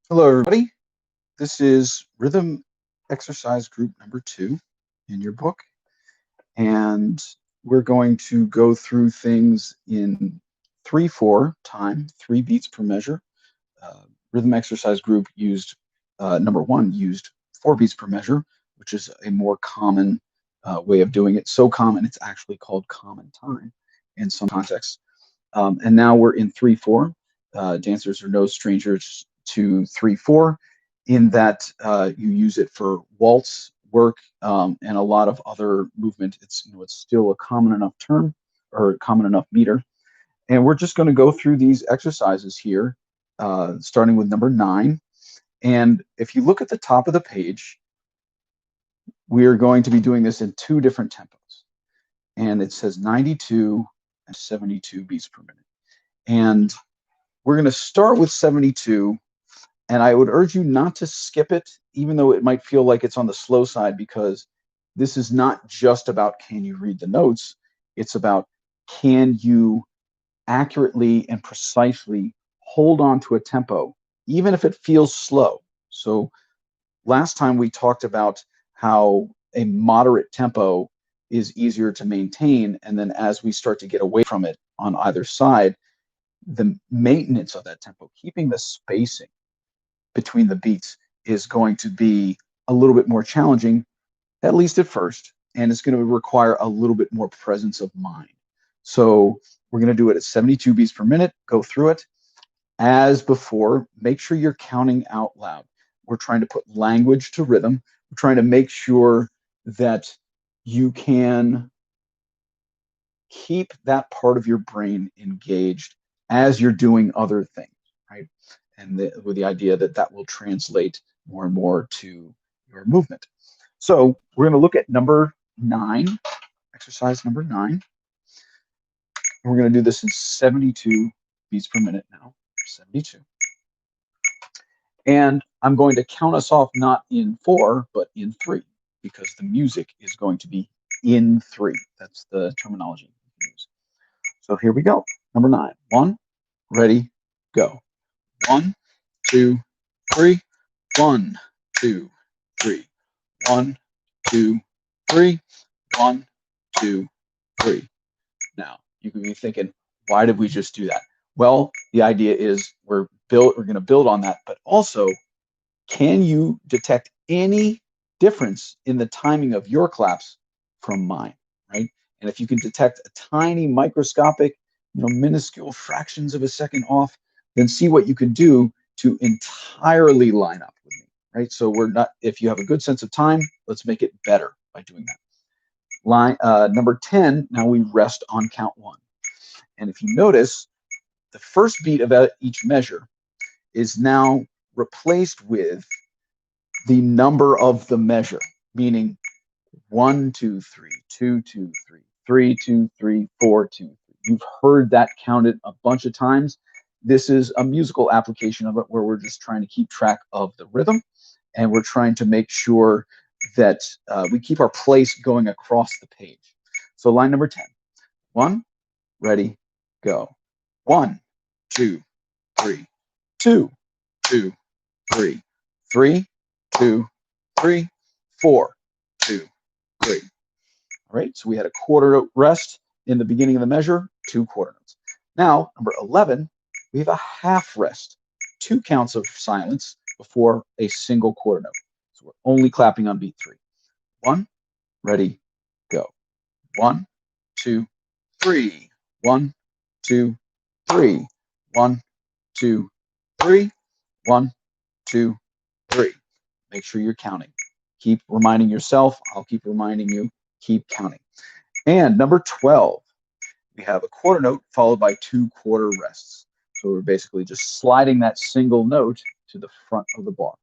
Hello, everybody. This is rhythm exercise group number 2 in your book. And we're going to go through things in 3/4 time, 3 beats per measure. Rhythm exercise group used, number 1 used 4 beats per measure, which is a more common way of doing it. So common, it's actually called common time in some contexts. And now we're in 3/4. Dancers are no strangers to 3/4 in that you use it for waltz work and a lot of other movement. It's still a common enough term or common enough meter. And we're just going to go through these exercises here, starting with number 9. And if you look at the top of the page, we are going to be doing this in 2 different tempos. And it says 92 and 72 beats per minute. And we're going to start with 72, and I would urge you not to skip it, even though it might feel like it's on the slow side, because this is not just about can you read the notes, it's about can you accurately and precisely hold on to a tempo, even if it feels slow. So last time we talked about how a moderate tempo is easier to maintain, and then as we start to get away from it on either side, the maintenance of that tempo, keeping the spacing between the beats is going to be a little bit more challenging, at least at first, and it's going to require a little bit more presence of mind. So we're going to do it at 72 beats per minute, go through it. As before, make sure you're counting out loud. We're trying to put language to rhythm. We're trying to make sure that you can keep that part of your brain engaged as you're doing other things, right? And with the idea that that will translate more and more to your movement. So we're going to look at number 9, exercise number 9. And we're going to do this in 72 beats per minute now, 72. And I'm going to count us off not in 4, but in 3, because the music is going to be in 3. That's the terminology we use. So here we go. Number 9. 1, ready, go. 1, 2, 3. 1, 2, 3. 1, 2, 3. 1, 2, 3. Now, you could be thinking, why did we just do that? Well, the idea is we're going to build on that, but also, can you detect any difference in the timing of your claps from mine, right? And if you can detect a tiny microscopic, minuscule fractions of a second off, then see what you can do to entirely line up with me, right? So we're not, if you have a good sense of time, let's make it better by doing that. Number 10, now we rest on count 1. And if you notice, the first beat of each measure is now replaced with the number of the measure, meaning 1, 2, 3, 2, 2, 3, 3, 2, 3, 4, 2, 3. You've heard that counted a bunch of times. This is a musical application of it where we're just trying to keep track of the rhythm, and we're trying to make sure that we keep our place going across the page. So line number 10. 1, ready, go. 1, 2, 3, 2, 2, 3, 3, 2, 3, 4, 2, 3. All right, so we had a quarter note rest in the beginning of the measure, 2 quarter notes. Now, number 11, we have a half rest, 2 counts of silence before a single quarter note. So we're only clapping on beat 3. 1, ready, go. 1, 2, 3. 1, 2, 3. 1, 2, 3. 1, 2, 3. Make sure you're counting. Keep reminding yourself. I'll keep reminding you. Keep counting. And number 12, we have a quarter note followed by 2 quarter rests. So we're basically just sliding that single note to the front of the bar.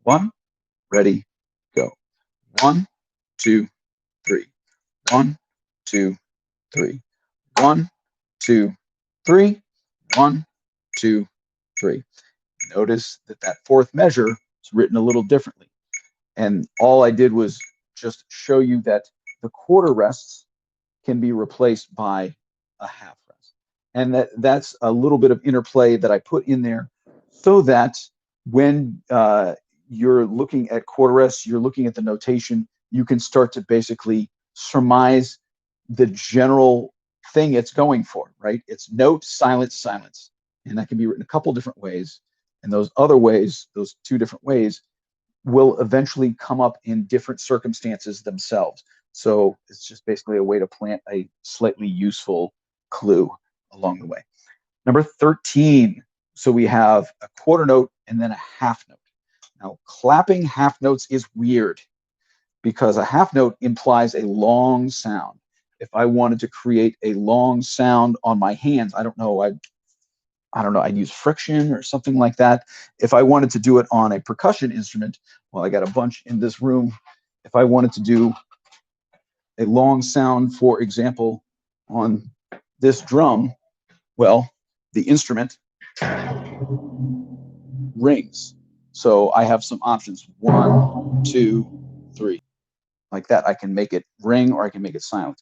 1, ready, go. 1, 2, 3. 1, 2, 3. 1, 2, 3. 1, 2, 3. Notice that that fourth measure is written a little differently. And all I did was just show you that the quarter rests can be replaced by a half rest. And that's a little bit of interplay that I put in there so that when you're looking at quarter S, you're looking at the notation, you can start to basically surmise the general thing it's going for, right? It's note, silence, silence. And that can be written a couple different ways. And those other ways, those two different ways, will eventually come up in different circumstances themselves. So it's just basically a way to plant a slightly useful clue along the way. Number 13. So we have a quarter note and then a half note. Now, clapping half notes is weird because a half note implies a long sound. If I wanted to create a long sound on my hands, I don't know, I'd use friction or something like that. If I wanted to do it on a percussion instrument, well, I got a bunch in this room. If I wanted to do a long sound, for example, on this drum, well, the instrument rings. So I have some options, 1, 2, 3, like that. I can make it ring or I can make it silent.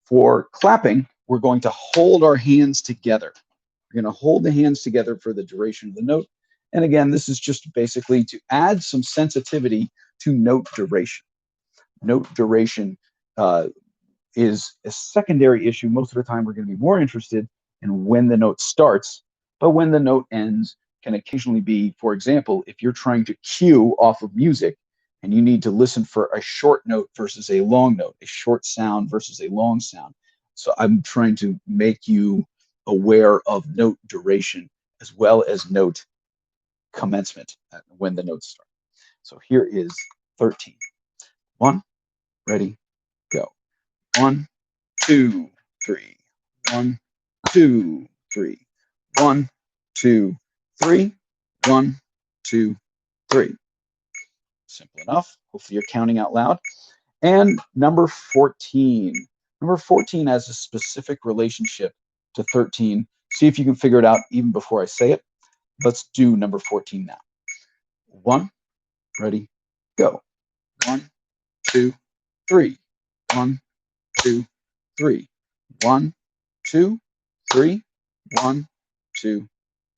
For clapping, we're going to hold our hands together. We're going to hold the hands together for the duration of the note. And again, this is just basically to add some sensitivity to note duration. Note duration is a secondary issue. Most of the time, we're going to be more interested in when the note starts, but when the note ends can occasionally be, for example, if you're trying to cue off of music and you need to listen for a short note versus a long note, a short sound versus a long sound. So I'm trying to make you aware of note duration as well as note commencement when the notes start. So here is 13. 1, ready, go. 1, 2, 3. 1, 2, 3. 1, 2, 3. 1, 2, 3. Simple enough. Hopefully you're counting out loud. And number 14. Number 14 has a specific relationship to 13. See if you can figure it out even before I say it. Let's do number 14 now. 1, ready, go. 1, 2, 3. 1, 2, 3. 1, 2, 3. 1, 2,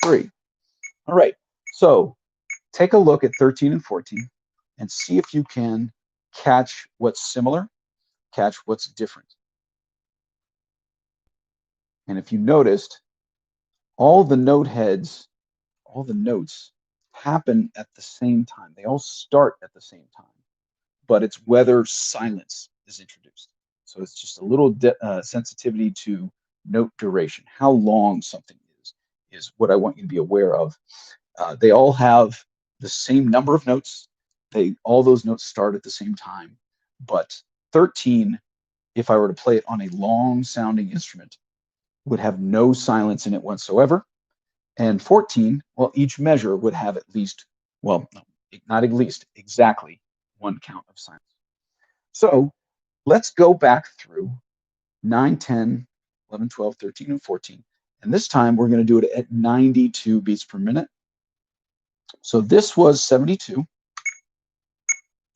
3. All right. So take a look at 13 and 14 and see if you can catch what's similar, catch what's different. And if you noticed, all the note heads, all the notes happen at the same time. They all start at the same time, but it's whether silence is introduced. So it's just a little sensitivity to note duration. How long something is what I want you to be aware of. They all have the same number of notes. All those notes start at the same time, but 13, if I were to play it on a long sounding instrument, would have no silence in it whatsoever. And 14, well, each measure would have at least, well, no, not at least, exactly one count of silence. So let's go back through 9, 10, 11, 12, 13, and 14. And this time we're going to do it at 92 beats per minute. So this was 72. So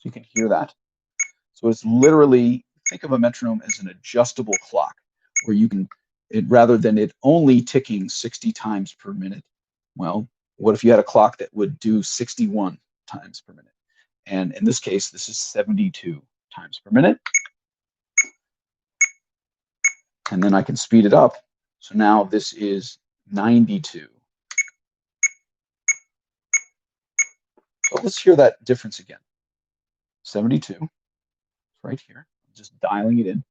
you can hear that. So it's literally, think of a metronome as an adjustable clock where you can, rather than it only ticking 60 times per minute, well, what if you had a clock that would do 61 times per minute? And in this case, this is 72 times per minute. And then I can speed it up. So now this is 92. So let's hear that difference again. 72, right here. I'm just dialing it in.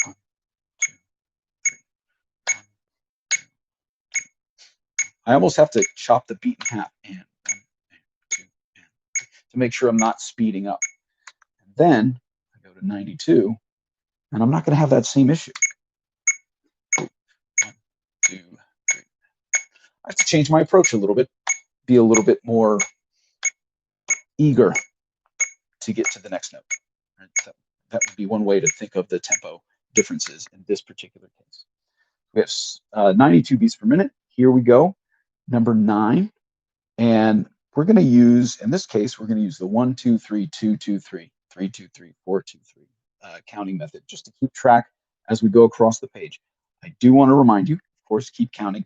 1, 2, 3, 1, 2, 3. I almost have to chop the beat in half. And 1, and 2, and 3, to make sure I'm not speeding up. And then I go to 92, and I'm not going to have that same issue. 1, 2, 3. I have to change my approach a little bit, be a little bit more eager to get to the next note. Right? That would be one way to think of the tempo differences in this particular case. We have 92 beats per minute. Here we go, number 9. And we're going to use, in this case, we're going to use the 1, 2, 3, 2, 2, 3, 3, 2, 3, 4, 2, 3 counting method, just to keep track as we go across the page. I do want to remind you, of course, keep counting.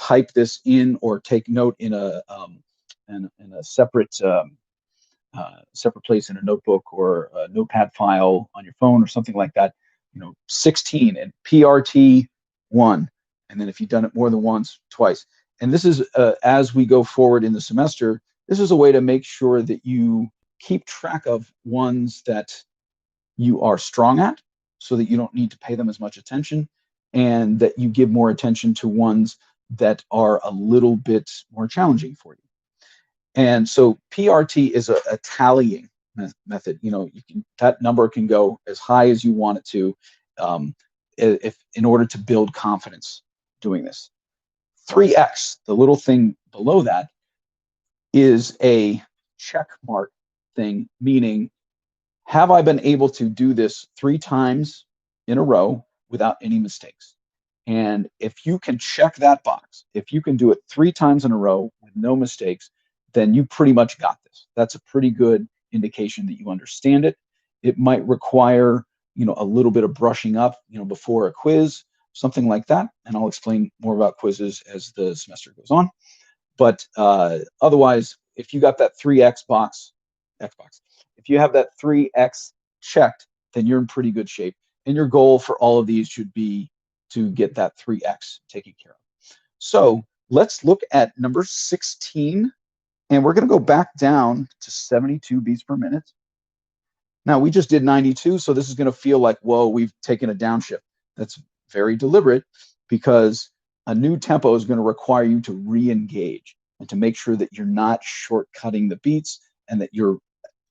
type this in or take note in a separate separate place in a notebook or a notepad file on your phone or something like that, 16 and PRT 1. And then if you've done it more than once, twice. And this is, as we go forward in the semester, this is a way to make sure that you keep track of ones that you are strong at so that you don't need to pay them as much attention, and that you give more attention to ones that are a little bit more challenging for you. And so PRT is a tallying method. That number can go as high as you want it to, if in order to build confidence doing this. 3x, the little thing below that, is a check mark thing, meaning, have I been able to do this 3 times in a row without any mistakes? And if you can check that box, if you can do it 3 times in a row with no mistakes, then you pretty much got this. That's a pretty good indication that you understand it. It might require, a little bit of brushing up, before a quiz, something like that. And I'll explain more about quizzes as the semester goes on. But otherwise, if you got that 3x box, if you have that 3x checked, then you're in pretty good shape. And your goal for all of these should be to get that 3x taken care of. So let's look at number 16, and we're going to go back down to 72 beats per minute. Now, we just did 92, so this is going to feel like, whoa, we've taken a downshift. That's very deliberate, because a new tempo is going to require you to re-engage and to make sure that you're not shortcutting the beats, and that you're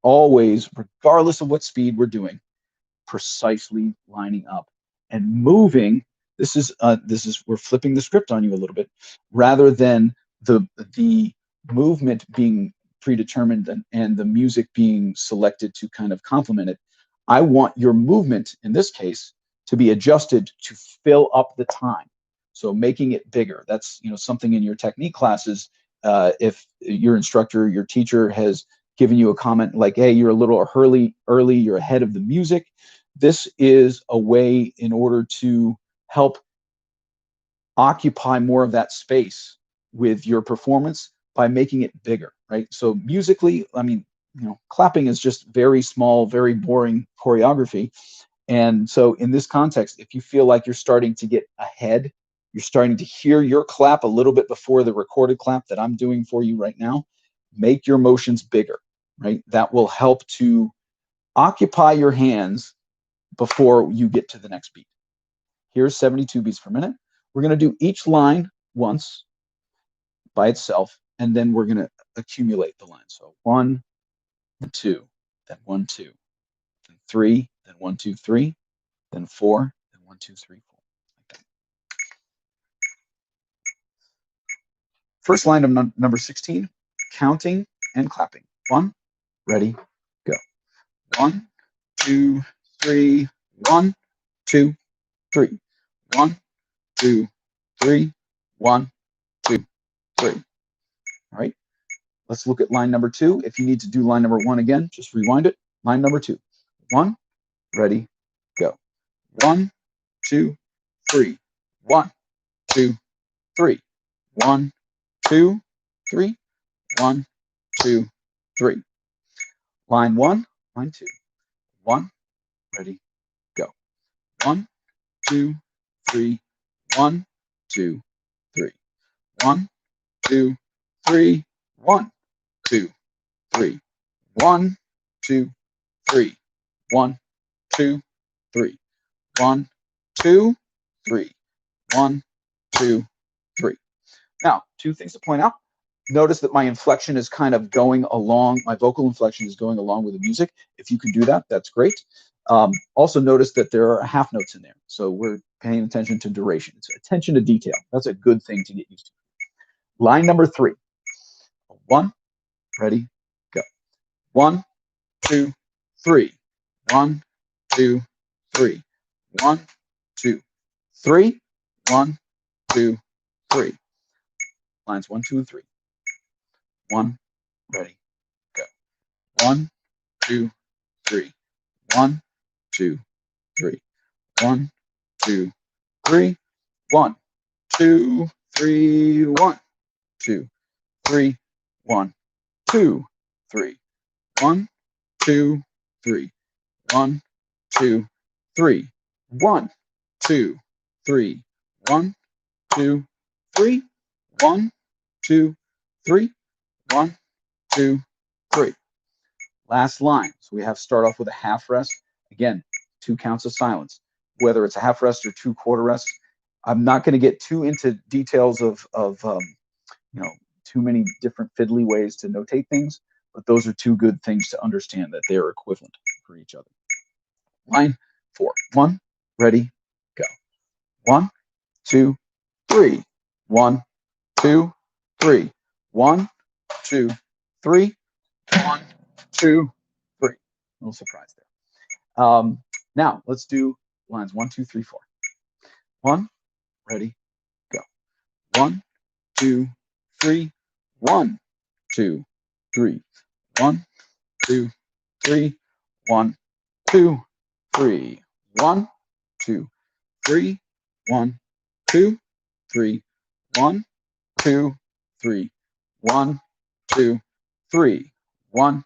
always, regardless of what speed we're doing, precisely lining up and moving. This is we're flipping the script on you a little bit, rather than the movement being predetermined and the music being selected to kind of complement it. I want your movement, in this case, to be adjusted to fill up the time. So making it bigger. That's something in your technique classes. If your instructor, your teacher has given you a comment like, hey, you're a little early, you're ahead of the music. This is a way in order to help occupy more of that space with your performance by making it bigger, right? So musically, clapping is just very small, very boring choreography. And so in this context, if you feel like you're starting to get ahead, you're starting to hear your clap a little bit before the recorded clap that I'm doing for you right now, make your motions bigger, right? That will help to occupy your hands before you get to the next beat. Here's 72 beats per minute. We're going to do each line once by itself, and then we're going to accumulate the lines. So 1, 2, then 1, 2, then 3, then 1, 2, 3, then 4, then 1, 2, 3, 4. Like that. First line of number 16, counting and clapping. 1, ready, go. 1, 2, 3, 1, 2, 3. 1, 2, 3, 1, 2, 3. All right. Let's look at line number 2. If you need to do line number 1 again, just rewind it. Line number 2. 1, ready, go. 1, 2, 3. 1, 2, 3. 1, 2, 3. 1, 2, 3. Line 1, line 2. 1, ready, go. 1, 2, 3. 1, 2, 3. 1, 2, 3. 1, 2, 3. 1, 2, 3. 1, 2, 3. 1, 2, 3. 1, 2, 3. Now, 2 things to point out. Notice that my inflection is kind of going along, my vocal inflection is going along with the music. If you can do that, that's great. Also notice that there are half notes in there. So we're paying attention to duration. It's attention to detail. That's a good thing to get used to. Line number 3. 1, ready, go. 1, 2, 3. 1, 2, 3. 1, 2, 3. 1, 2, 3. Lines 1, 2, and 3. 1, ready, go. 1, 2, 3. 1, 2, 3. 1, 2, 3. 1, 2, 3, 1, 2, 3, 1, 2, 3, 1, 2, 3, 1, 2, 3, 1, 2, 3, 1, 2, 3, 1, 2, 3, 1, 2, 3. Last line. So we have start off with a half rest. Again, 2 counts of silence. Whether it's a half rest or 2 quarter rests, I'm not going to get too into details of too many different fiddly ways to notate things, but those are 2 good things to understand that they are equivalent for each other. Line 4. 1, ready, go. 1, 2, 3. 1, 2, 3. 1, 2, 3. 1, 2, 3. No surprise there. Now let's do lines 1, 2, 3, 4. 1, ready, go. 1, 2, 3. 1, 2, 3. 1, 2, 3. 1, 2, 3. 1, 2, 3. 1, 2, 3. 1, 2, 3. 1, 2, 3. 1,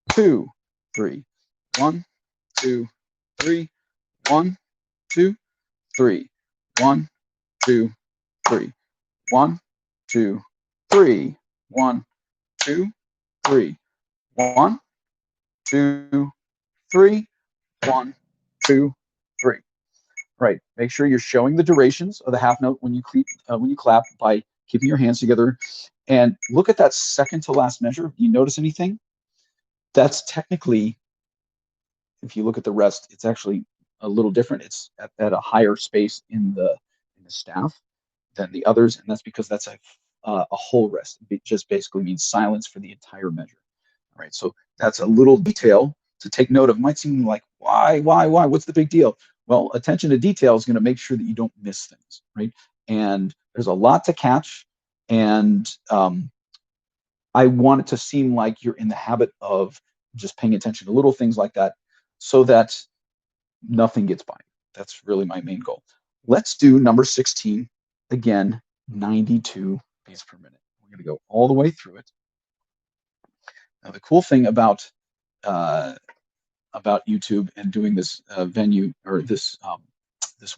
2, 3. 1, 2, 3. 1, 2, 3. 1, 2, 3. 1, 2, 3. 1, 2, 3. 1, 2, 3. 1, 2, 3. Right. Make sure you're showing the durations of the half note when you clap by keeping your hands together. And look at that second to last measure. Do you notice anything? That's technically, if you look at the rest, it's actually a little different. It's at a higher space in the staff than the others, and that's because that's a whole rest. It just basically means silence for the entire measure. All right. So that's a little detail to take note of. It might seem like why? What's the big deal? Well, attention to detail is going to make sure that you don't miss things, right? And there's a lot to catch, and I want it to seem like you're in the habit of just paying attention to little things like that, so that nothing gets by. That's really my main goal. Let's do number 16 again, 92 beats per minute. We're going to go all the way through it. Now, the cool thing about YouTube and doing this venue or this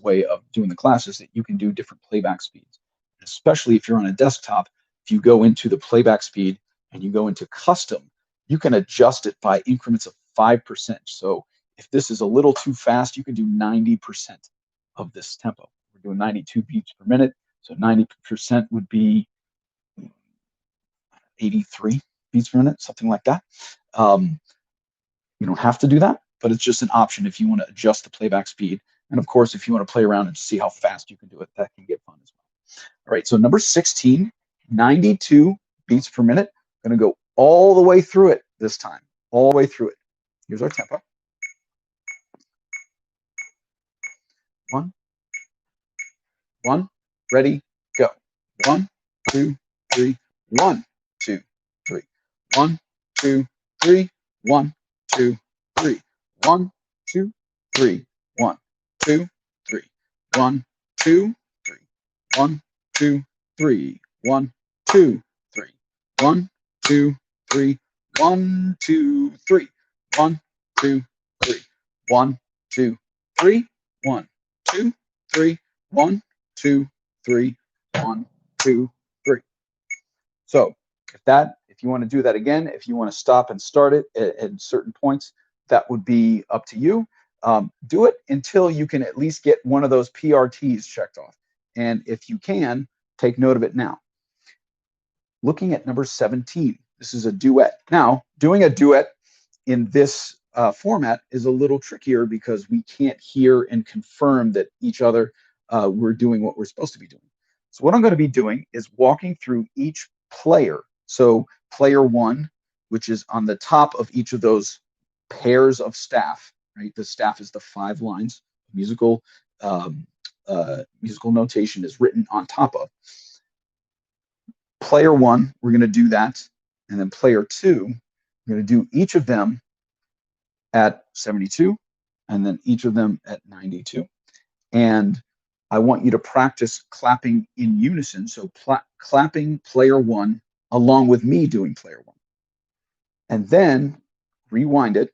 way of doing the class is that you can do different playback speeds. Especially if you're on a desktop, if you go into the playback speed and you go into custom, you can adjust it by increments of 5%. So if this is a little too fast, you can do 90% of this tempo. We're doing 92 beats per minute, so 90% would be 83 beats per minute, something like that. You don't have to do that, but it's just an option if you want to adjust the playback speed. And of course, if you want to play around and see how fast you can do it, that can get fun as well. All right, so number 16, 92 beats per minute. I'm going to go all the way through it this time, all the way through it. Here's our tempo. 1, 1, ready, go. 1, 2, 3, 1, 2, 3. 1, 2, 3, 1, 2, 3. 1, 2, 3. 1, 2, 3. 1, 2, 3. 1, 2, 3. 1, 2, 3. 1, 2, 3. 1, 2, 3. 1, 2, 3. 1, 2, 3. 1, 2, 3. 1, 2, 3. 1, 2, 3. So if you want to do that again, if you want to stop and start it at certain points, that would be up to you. Do it until you can at least get one of those PRTs checked off. And if you can, take note of it now. Looking at number 17, this is a duet. Now, doing a duet in this format is a little trickier because we can't hear and confirm that each other we're doing what we're supposed to be doing. So what I'm going to be doing is walking through each player. So player 1, which is on the top of each of those pairs of staff, right? The staff is the 5 lines. Musical notation is written on top of. Player 1, we're going to do that. And then player 2, we're going to do each of them at 72, and then each of them at 92. And I want you to practice clapping in unison. So clapping player one along with me doing player one. And then rewind it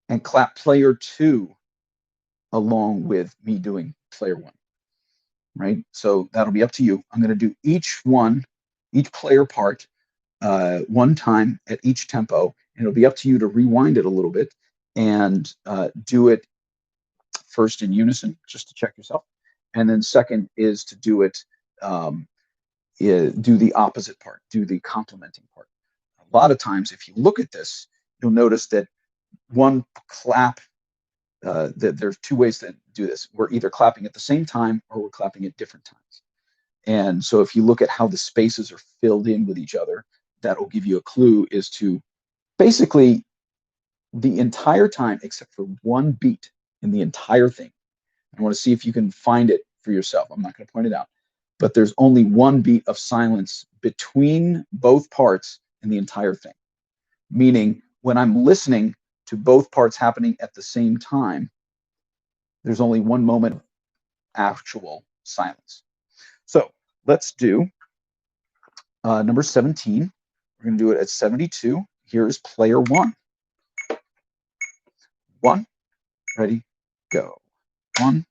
and clap player two along with me doing player one, right? So that'll be up to you. I'm going to do each player part one time at each tempo, and it'll be up to you to rewind it a little bit and do it first in unison, just to check yourself. And then second is to do it, do the opposite part, do the complementing part. A lot of times, if you look at this, you'll notice that one clap, that there's two ways to do this. We're either clapping at the same time or we're clapping at different times. And so if you look at how the spaces are filled in with each other, that'll give you a clue as to basically the entire time, except for one beat in the entire thing. I want to see if you can find it for yourself. I'm not going to point it out, but there's only one beat of silence between both parts in the entire thing. Meaning when I'm listening to both parts happening at the same time, there's only one moment of actual silence. So let's do number 17. We're going to do it at 72. Here's player one. 1, ready, go. 1,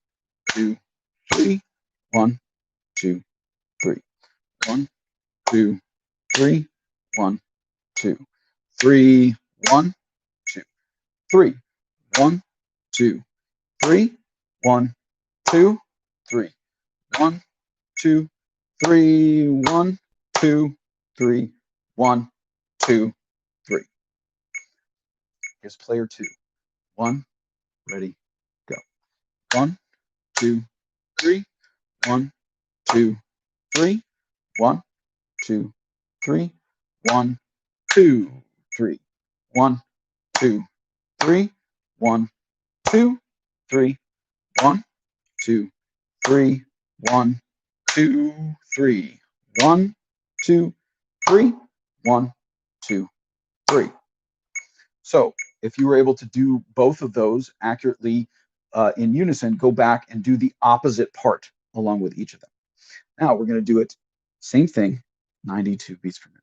2, 3. 1, 2, 3. 1, 2, 3. 1, 2, 3. 1, 2, 3. 1, 2, 3. 1, 2, 3. 1, 2, 3. 1, 2, 3. 1, 2, 3. Here's player two. 1, ready, go. 1, 2, 3. 1, 2, 3. 1, 2, 3. 1, 2, 3. 1, 2, 3. 1, 2, 3. 1, 2, 3. 1, 2, 3. 1, 2, 3. 1, 2, 3. So if you were able to do both of those accurately in unison, go back and do the opposite part along with each of them. Now we're going to do it, same thing, 92 beats per minute.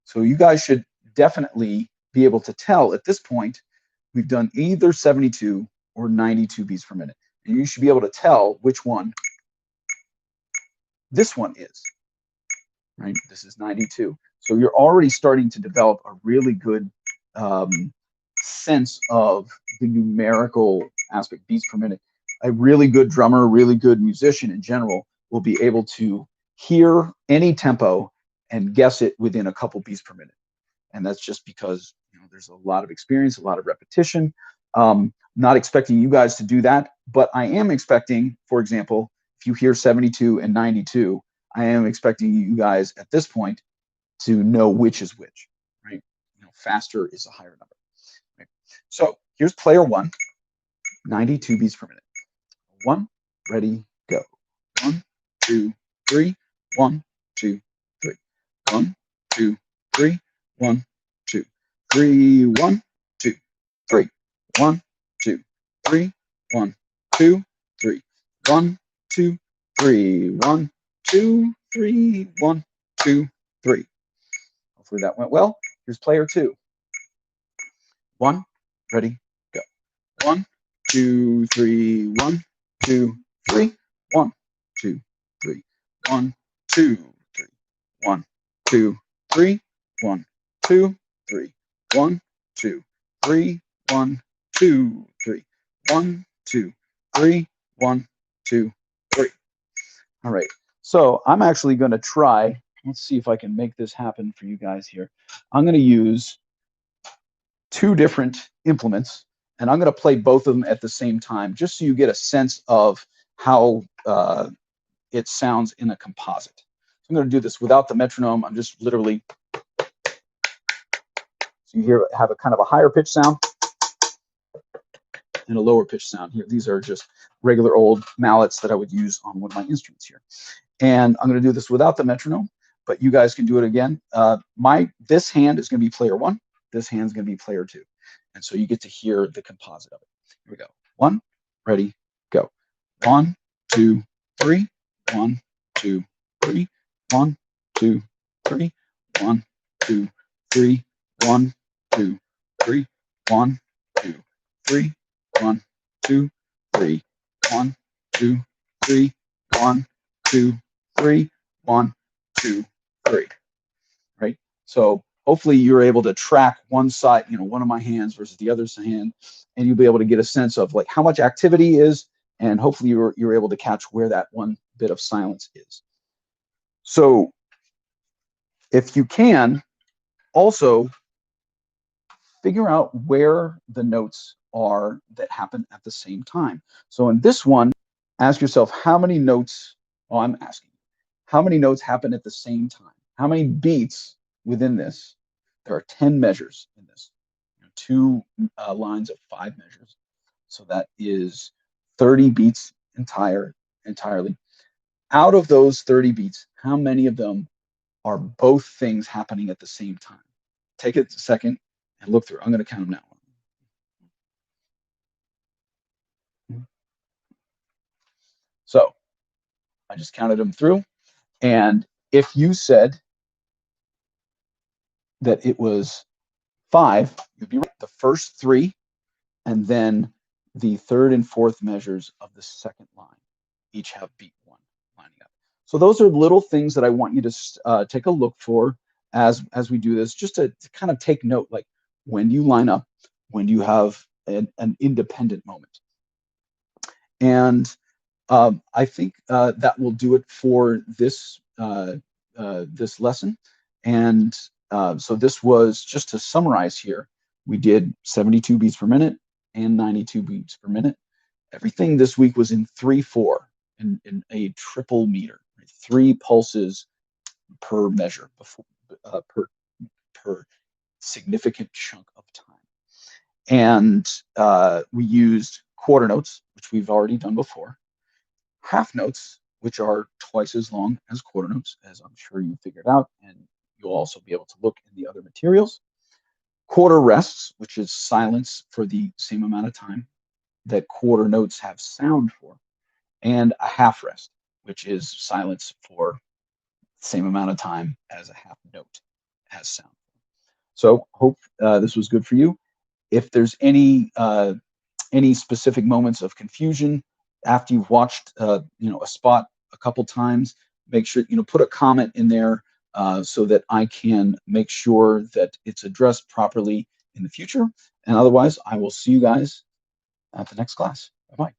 So you guys should definitely be able to tell at this point, we've done either 72 or 92 beats per minute. And you should be able to tell which one this one is, right? This is 92. So you're already starting to develop a really good sense of the numerical aspect, beats per minute. A really good drummer, really good musician in general will be able to hear any tempo and guess it within a couple beats per minute. And that's just because there's a lot of experience, a lot of repetition. Not expecting you guys to do that, but I am expecting, for example, if you hear 72 and 92, I am expecting you guys at this point to know which is which, right? Faster is a higher number. Right? So here's player one, 92 beats per minute. 1, ready, go. 1, 2, 3. 1, 2, 3. 1, 2, 3. 1, 2, 3. 1, 2, 3. 1, 2, 3. 1, 2, 3. 1, 2, 3. 1, 2, 3. 1, 2, 3. Hopefully that went well. Here's player two. 1, ready, go. 1, 2, 3. 1, 2, 3. 1, 2, 3. 1, 2, 3. 1, 2, 3. 1, 2, 3. 1, 2, 3. 1, 2, 3. 1, 2, 3. 1, 2, 3. All right. So I'm actually going to try. Let's see if I can make this happen for you guys here. I'm going to use two different implements, and I'm going to play both of them at the same time, just so you get a sense of how it sounds in a composite. So I'm going to do this without the metronome. I'm just literally, so you have a kind of a higher pitch sound and a lower pitch sound here. These are just regular old mallets that I would use on one of my instruments here. And I'm going to do this without the metronome, but you guys can do it again. This hand is going to be player one. This hand's going to be player two. And so you get to hear the composite of it. Here we go. 1, ready, go. 1, 2, 3, 1, 2, 3, 1, 2, 3, 1, 2, 3, 1, 2, 3, 1, 2, 3, 1, 2, 3, 1, 2, 3, 1, 2, 3, 1, 2, 3. Right? So hopefully you're able to track one side, one of my hands versus the other's hand, and you'll be able to get a sense of like how much activity is, and hopefully you're able to catch where that one bit of silence is. So if you can, also figure out where the notes are that happen at the same time. So in this one, ask yourself how many notes, I'm asking, how many notes happen at the same time? How many beats within this? There are 10 measures in this, 2 lines of 5 measures. So that is 30 beats entirely. Out of those 30 beats, how many of them are both things happening at the same time? Take a second and look through. I'm going to count them now. So I just counted them through. And if you said that it was 5, you'd be right. The first 3, and then the third and fourth measures of the second line each have beat 1 lining up. So those are little things that I want you to take a look for as we do this, just to kind of take note, like when do you line up, when do you have an independent moment. And I think that will do it for this this lesson. And so this was, just to summarize here, we did 72 beats per minute and 92 beats per minute. Everything this week was in 3/4 in a triple meter, right? 3 pulses per measure per significant chunk of time. And we used quarter notes, which we've already done before, half notes, which are twice as long as quarter notes, as I'm sure you figured out, and you'll also be able to look in the other materials. Quarter rests, which is silence for the same amount of time that quarter notes have sound for, and a half rest, which is silence for the same amount of time as a half note has sound. So hope this was good for you. If there's any specific moments of confusion after you've watched a spot a couple times, make sure put a comment in there so that I can make sure that it's addressed properly in the future. And otherwise, I will see you guys at the next class. Bye-bye.